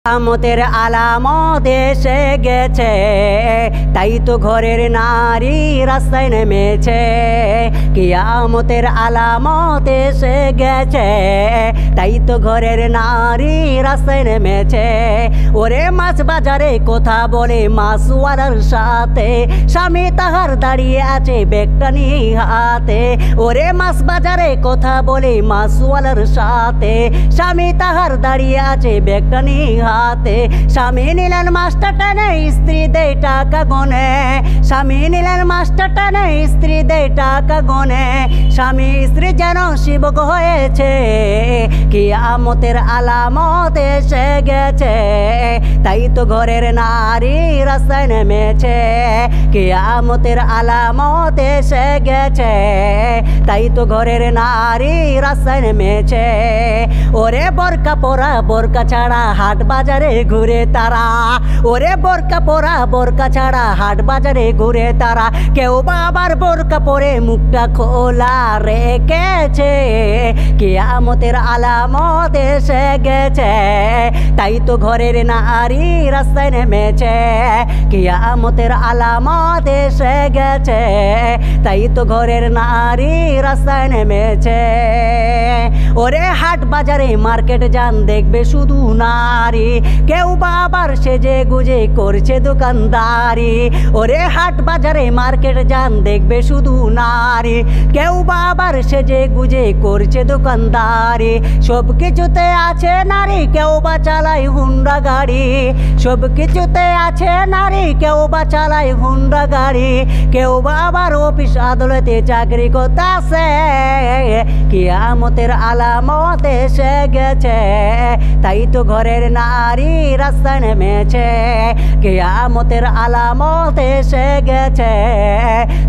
কিয়ামতের আলামত এসে গেছে, তাই তো ঘরের নারী রাস্তায় নেমেছে। কিয়ামতের আলামত এসে গেছে, তাই তো ঘরের নারী রাস্তায় নেমেছে। ওরে মাছ বাজারে কথা বলে মাছওয়ালার সাথে, স্বামী তাহার দাঁড়িয়ে আছে ব্যাগটা নিয়ে হাতে। ওরে মাছ বাজারে কথা বলে মাছওয়ালার সাথে, স্বামী তাহার দাঁড়িয়ে আছে ব্যাগটা নিয়ে হাতে। স্বামী নিলেন মাছটা টেনে, স্ত্রী দেয় টাকা গনে। স্বামী নিলেন মাছটা টেনে, স্ত্রী দেয় টাকা গনে। স্বামী স্ত্রী যেন শিবক হয়েছে, কিয়ামতের আলামত এসে গেছে, তাই তো ঘরের নারী রাস্তায় নেমেছে। কিয়ামতের আলামত এসে গেছে, তাই তো ঘরের নারী রাস্তায় নেমেছে। ওরে বোরকা পরা বোরকা ছাড়া হাট বাজারে ঘুরে তারা। ওরে বোরকা পরা বোরকা ছাড়া হাট বাজারে ঘুরে তারা। কেউ বা আবার বোরকা পরে মুখটা খোলা রেখেছে। কিয়ামতের আলামত এসে গেছে, তাই তো ঘরের নারী রাস্তায় নেমেছে। কিয়ামতের আলামত এসে গেছে, তাই তো ঘরের নারী রাস্তায় নেমেছে। ওরে হাট বাজারে মার্কেট যান দেখবে শুধু নারী, কেউ বা আবার সেজে গুজে করছে দোকানদারি। ওরে হাট বাজারে মার্কেট যান দেখবে শুধু নারী, কেউ বা আবার সেজে গুজে করছে দোকানদারি। সব কিছুতে আছে নারী, কেউ বা চালায় হুন্ডা গাড়ি। সব কিছুতে আছে নারী, কেউ বা চালায় হুন্ডা গাড়ি। কেউ বা আবার অফিস আদালতে চাকরি করতেছে। কিয়ামতের আলামত এসে গেছে, তাই তো ঘরের নারী রাস্তায় নেমেছে। কিয়ামতের আলামত এসে গেছে,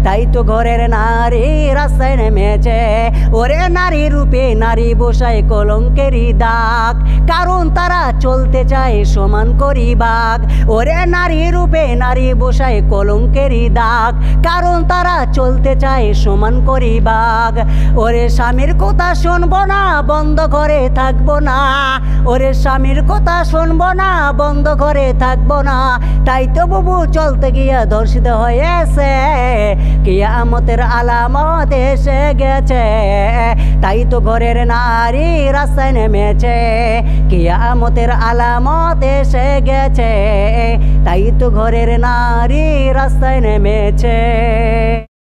তাই তো ঘরের নারী রাস্তায় নেমেছে। ওরে নারী রূপে নারী বসায় কলঙ্কেরই দাগ, কারণ তারা চলতে চায় সমান করি বাঘ। ওরে নারী রূপে নারী বসায় কলঙ্কেরই দাগ, কারণ তারা চলতে চায় সমান করি বাঘ। ওরে স্বামীর কথা শুনবো না, বন্ধ ঘরে থাকবো না। ওরে স্বামীর কথা শুনবো না, বন্ধ ঘরে থাকবো না। তাই তো বুবু চলতে গিয়া ধর্ষিত হয়েছে। কিয়ামতের আলামত এসে গেছে, তাই তো ঘরের নারী রাস্তায় নেমেছে। কিয়ামতের আলামত এসে গেছে, তাই তো ঘরের নারী রাস্তায় নেমেছে।